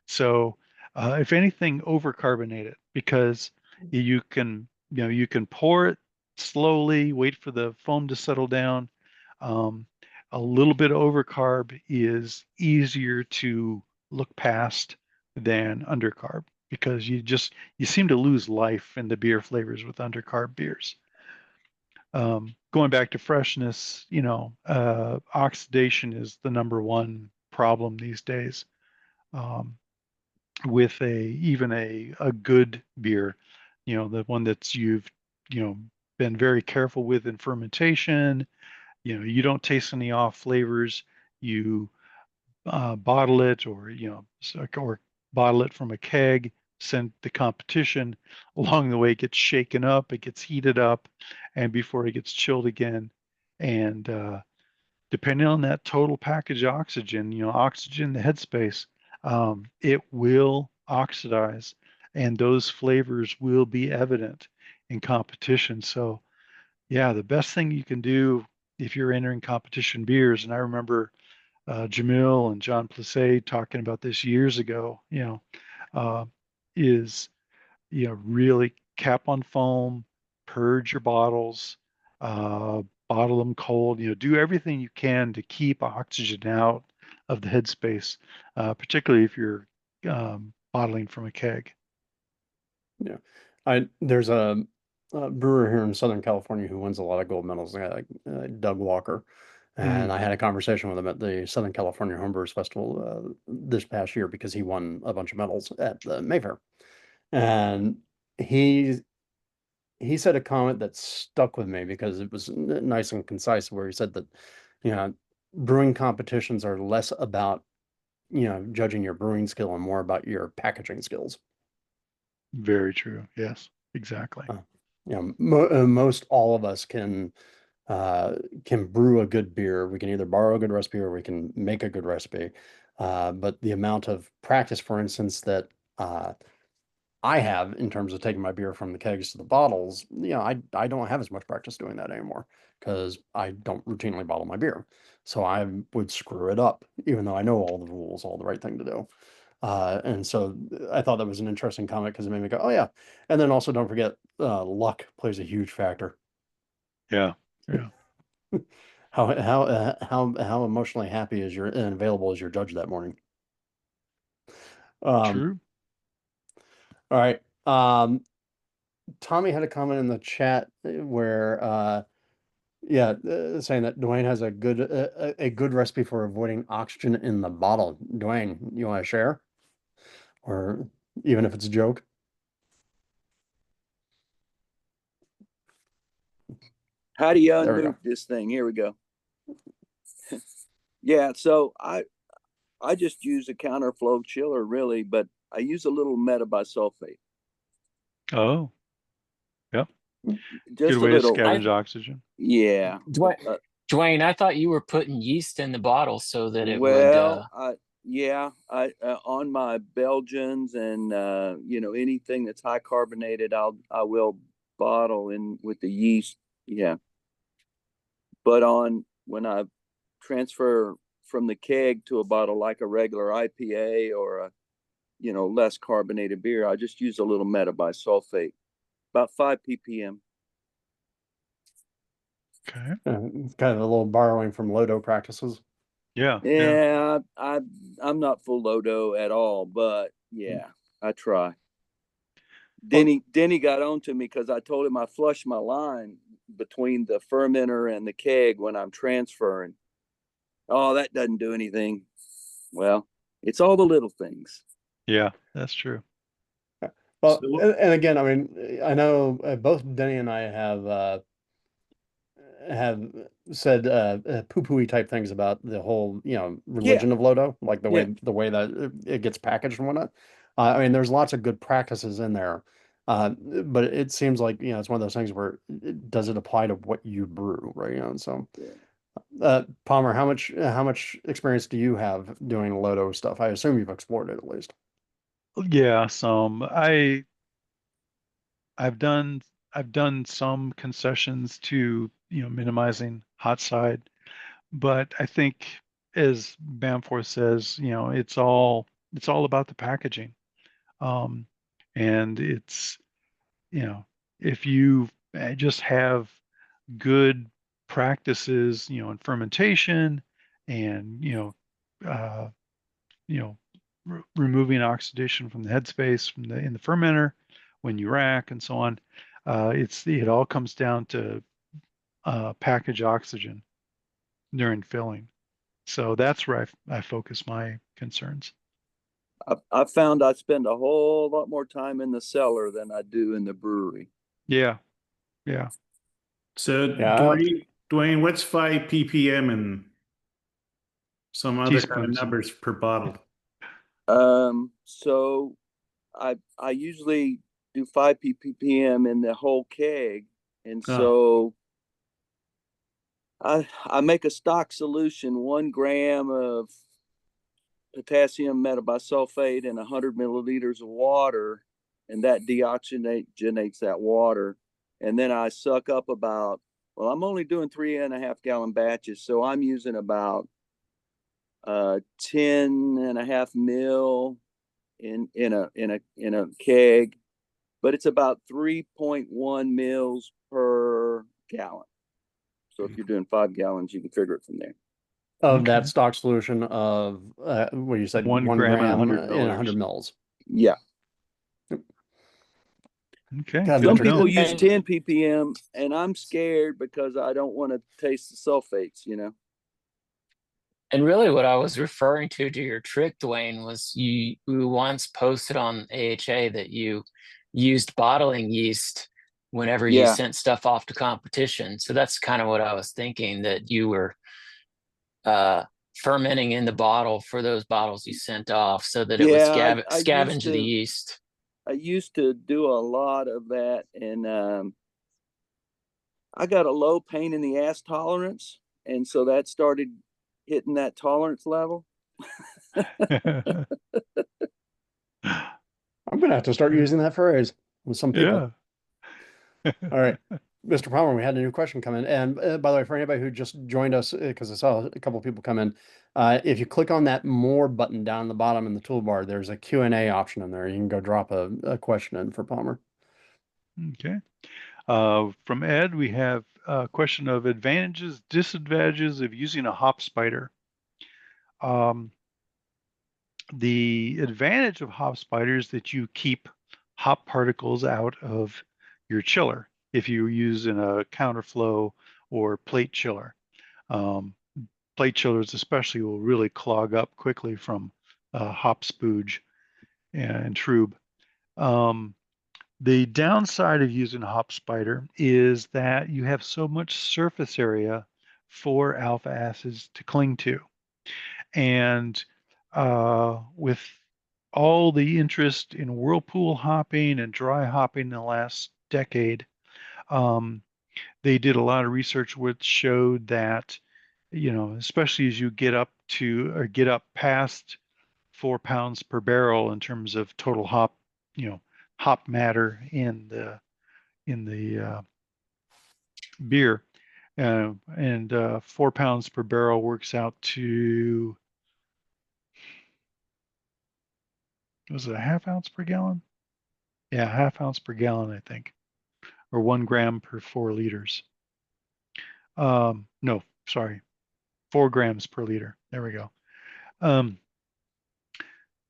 So, if anything, overcarbonate it, because you can pour it slowly, wait for the foam to settle down. Um, a little bit of overcarb is easier to look past than undercarb, because you seem to lose life in the beer flavors with undercarb beers. Going back to freshness, oxidation is the number one problem these days. Um, with even a good beer, the one that's you've been very careful with in fermentation, you don't taste any off flavors, you bottle it, or bottle it from a keg, send the competition. Along the way, it gets shaken up, it gets heated up, and before it gets chilled again. And depending on that total package oxygen, oxygen, the headspace, it will oxidize, and those flavors will be evident in competition. So, yeah, the best thing you can do if you're entering competition beers, and I remember Jamil and John Plessé talking about this years ago, uh, is really cap on foam, purge your bottles, bottle them cold, do everything you can to keep oxygen out of the headspace, particularly if you're bottling from a keg. Yeah, there's a brewer here in Southern California who wins a lot of gold medals, Doug Walker, and Mm, I had a conversation with him at the Southern California Homebrewers Festival this past year because he won a bunch of medals at the Mayfair, and he he said a comment that stuck with me because it was nice and concise, where he said that, you know, brewing competitions are less about, judging your brewing skill and more about your packaging skills. very true. Yes, exactly. Most all of us can brew a good beer. We can either borrow a good recipe or we can make a good recipe. But the amount of practice, for instance, that I have in terms of taking my beer from the kegs to the bottles, I don't have as much practice doing that anymore because I don't routinely bottle my beer. So I would screw it up, even though I know all the rules, all the right thing to do. And so I thought that was an interesting comment because it made me go, oh yeah. And then also don't forget, luck plays a huge factor. Yeah, yeah. How emotionally happy is your and available is your judge that morning? Um, True. all right. Tommy had a comment in the chat where saying that Dwayne has a good recipe for avoiding oxygen in the bottle. Dwayne, you want to share? Or even if it's a joke? How do you There we go. unmove this thing? Here we go. Yeah, so I just use a counterflow chiller really, but I use a little metabisulfate. Oh, yep. Just Good a way to little. scavenge oxygen. Yeah. Dwayne, I thought you were putting yeast in the bottle so that it would. Well, Yeah, I on my Belgians and anything that's high carbonated, I will bottle in with the yeast. Yeah, but on when I transfer from the keg to a bottle like a regular IPA or a less carbonated beer, I just use a little metabisulfate, about 5 ppm. Okay. Kind of a little borrowing from Lodo practices. Yeah. Yeah, I'm not full Lodo at all, but yeah, I try. Denny got on to me because I told him I flush my line between the fermenter and the keg when I'm transferring. Oh, that doesn't do anything. Well, it's all the little things. Yeah, that's true. Well, So- and again, I mean, I know both Denny and I have said poo-pooey type things about the whole, Yeah, religion of Lodo, like yeah. the way that it gets packaged and whatnot. I mean, there's lots of good practices in there, but it seems like it's one of those things where does it apply to what you brew, right? And so, Palmer, how much experience do you have doing Lodo stuff? I assume you've explored it at least. Yeah, I've done I've done some concessions to, minimizing hot side, but I think as Bamforth says, it's all about the packaging. Um, and it's, you know, if you just have good practices, in fermentation and, uh, removing oxidation from the headspace in the fermenter when you rack and so on. It all comes down to package oxygen during filling. So that's where I focus my concerns. I found I spend a whole lot more time in the cellar than I do in the brewery. Yeah, yeah. So Yeah. Dwayne, what's 5 ppm and some other kind of Teaspoons. numbers per bottle? So I usually do 5 ppm in the whole keg, and Oh, so I make a stock solution, 1 gram of potassium metabisulfate and 100 milliliters of water, and that deoxygenates that water. And then I suck up I'm only doing 3.5 gallon batches, so I'm using about 10.5 mil in a keg, but it's about 3.1 mils per gallon. So if you're doing 5 gallons, you can figure it from there. Of Okay. that stock solution of what you said, 1 gram and 100 1 gram in 100 milliliters. mils. Yeah. Okay, God, good Some to know. people use And 10 ppm, and I'm scared because I don't want to taste the sulfates. and really what I was referring to your trick, Dwayne, was you once posted on AHA that you used bottling yeast whenever you Yeah. sent stuff off to competition. So that's kind of what I was thinking, that you were fermenting in the bottle for those bottles you sent off so that it would Yeah, I used scavenge the to yeast. I used to do a lot of that, and I got a low pain in the ass tolerance, and so that started hitting that tolerance level. I'm gonna have to start using that phrase with some people. Yeah. All right, Mr. Palmer, we had a new question come in, and by the way, for anybody who just joined us, because I saw a couple people come in, if you click on that More button down the bottom in the toolbar, there's a Q&A option in there. You can go drop a question in for Palmer. Okay. From Ed, we have a question of advantages, disadvantages of using a hop spider. The advantage of hop spider is that you keep hop particles out of your chiller if you use in a counterflow or plate chiller. Plate chillers especially will really clog up quickly from hop spooge and trub. The downside of using hop spider is that you have so much surface area for alpha acids to cling to. And with all the interest in whirlpool hopping and dry hopping in the last decade, they did a lot of research which showed that, especially as you get up past 4 pounds per barrel in terms of total hop, hop matter in the beer. And 4 pounds per barrel works out to, was it a half ounce per gallon? Yeah, half ounce per gallon, I think, or 1 gram per 4 liters. No, sorry, 4 grams per liter. There we go.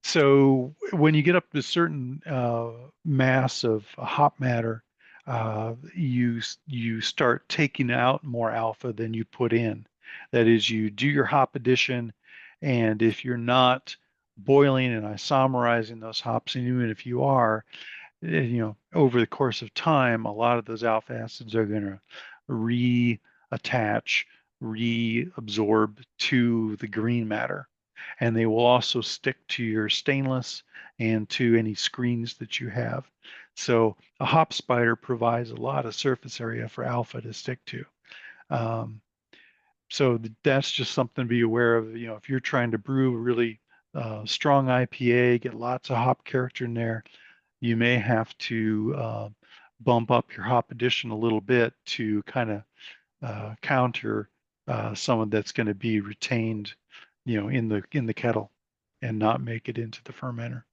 So when you get up to a certain mass of hop matter, you start taking out more alpha than you put in. That is, you do your hop addition, and if you're not boiling and isomerizing those hops, and even if you are, over the course of time, a lot of those alpha acids are going to reattach, reabsorb to the green matter. And they will also stick to your stainless and to any screens that you have. So a hop spider provides a lot of surface area for alpha to stick to. So that's just something to be aware of. If you're trying to brew a really strong IPA, get lots of hop character in there, you may have to bump up your hop addition a little bit to kind of counter some of that's going to be retained, in the kettle and not make it into the fermenter.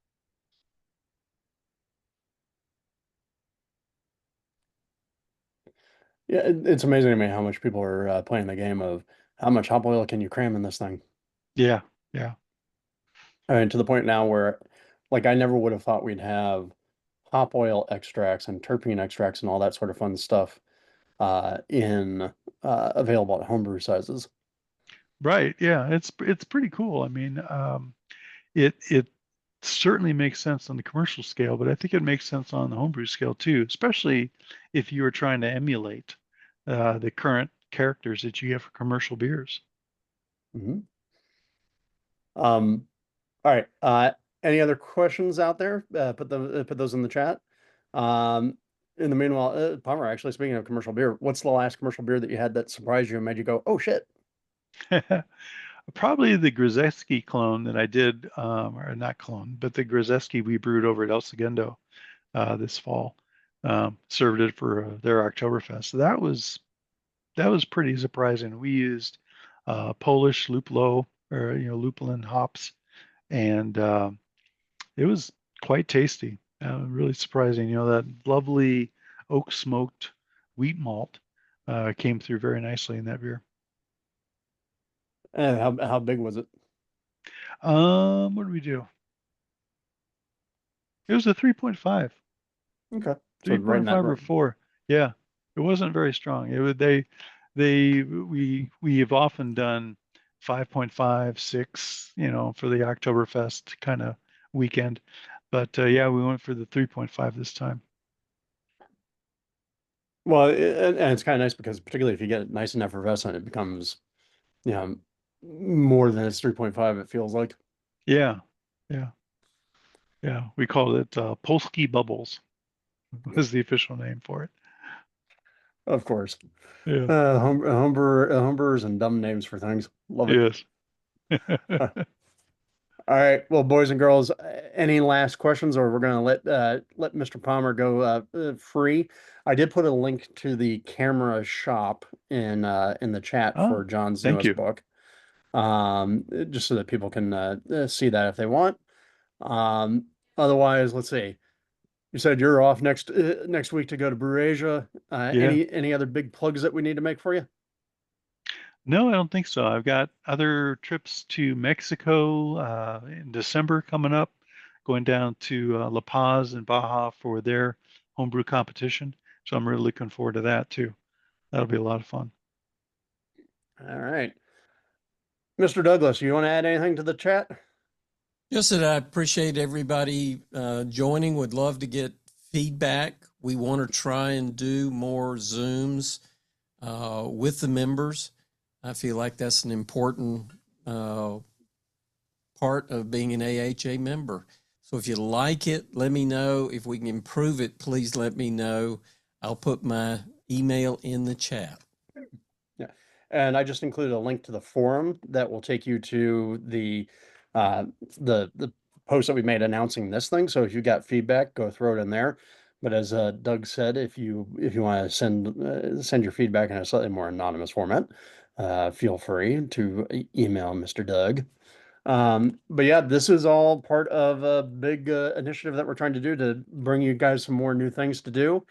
Yeah, it's amazing to me how much people are playing the game of how much hop oil can you cram in this thing. Yeah, yeah. I mean, to the point now where, like, I never would have thought we'd have hop oil extracts and terpene extracts and all that sort of fun stuff in available at homebrew sizes. Right. Yeah, it's pretty cool. I mean, it certainly makes sense on the commercial scale, but I think it makes sense on the homebrew scale too, especially if you are trying to emulate the current characters that you get for commercial beers. Mm-hmm. All right. Any other questions out there? Put those in the chat. In the meanwhile, Palmer, actually, speaking of commercial beer, what's the last commercial beer that you had that surprised you and made you go, "Oh shit"? Probably the Grzeski clone that I did, or not clone, but the Grzeski we brewed over at El Segundo this fall. Served it for their Oktoberfest. That was pretty surprising. We used Polish Luplo, or lupulin hops, and it was quite tasty. Really surprising. That lovely oak smoked wheat malt came through very nicely in that beer. And how big was it? What did we do? It was a 3.5. Okay, so right in 3.5 that or 4. Yeah, it wasn't very strong. It would we have often done 5.5, 6, for the Oktoberfest kind of weekend. But yeah, we went for the 3.5 this time. Well, and it's kind of nice because particularly if you get it nice and effervescent, it becomes, more than its 3.5, it feels like. Yeah, yeah, yeah. We called it Polski Bubbles was the official name for it. Of course. Yeah. Homebrewers and dumb names for things. Love it. Yes. All right. Well, boys and girls, any last questions, or we're going to let Mr. Palmer go free. I did put a link to the camera shop in the chat for Oh, John's thank newest you. book, just so that people can see that if they want. Otherwise, let's see. You said you're off next week to go to Brew Asia. Yeah. Any other big plugs that we need to make for you? No, I don't think so. I've got other trips to Mexico in December coming up, going down to La Paz and Baja for their homebrew competition. So I'm really looking forward to that too. That'll be a lot of fun. All right. Mr. Douglas, you want to add anything to the chat? Just that I appreciate everybody joining. Would love to get feedback. We want to try and do more Zooms with the members. I feel like that's an important part of being an AHA member. So if you like it, let me know. If we can improve it, please let me know. I'll put my email in the chat. Yeah. And I just included a link to the forum that will take you to the the post that we made announcing this thing. So if you got feedback, go throw it in there. But as Doug said, if you want to send your feedback in a slightly more anonymous format, feel free to email Mr. Doug. But yeah, this is all part of a big initiative that we're trying to do to bring you guys some more new things to do.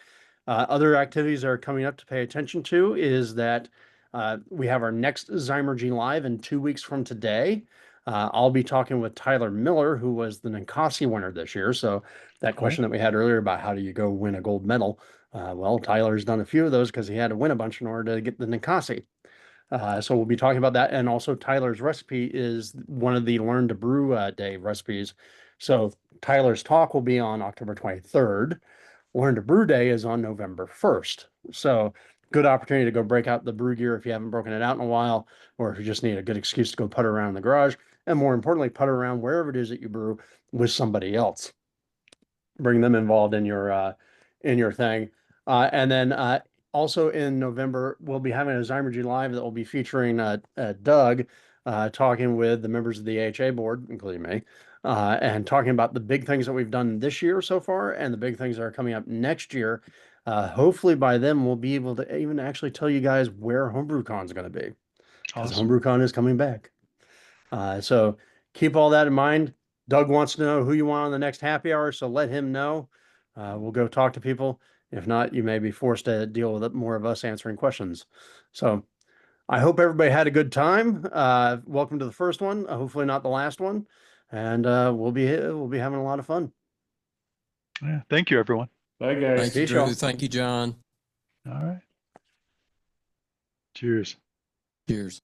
Other activities that are coming up to pay attention to is that we have our next Zymergy Live in 2 weeks from today. I'll be talking with Tyler Miller, who was the Ninkasi winner this year. So that question that we had earlier about how do you go win a gold medal? Well, Tyler's done a few of those because he had to win a bunch in order to get the Ninkasi. So we'll be talking about that. And also Tyler's recipe is one of the Learn to Brew Day recipes. So Tyler's talk will be on October 23rd. Learn to Brew Day is on November 1st. So good opportunity to go break out the brew gear if you haven't broken it out in a while, or if you just need a good excuse to go putter around in the garage. And more importantly, putter around wherever it is that you brew with somebody else. Bring them involved in your thing. And then also in November, we'll be having a Zymergy Live that will be featuring Doug talking with the members of the AHA board, including me, and talking about the big things that we've done this year so far and the big things that are coming up next year. Hopefully by then we'll be able to even actually tell you guys where HomebrewCon is going to be, because Awesome. HomebrewCon is coming back. So keep all that in mind. Doug wants to know who you want on the next happy hour, so let him know. We'll go talk to people. If not, you may be forced to deal with more of us answering questions. So I hope everybody had a good time. Welcome to the first one, hopefully not the last one. And we'll be having a lot of fun. Yeah, thank you, everyone. Bye, guys. Thank you, Peace, Drew. y'all. Thank you, John. All right. Cheers. Cheers.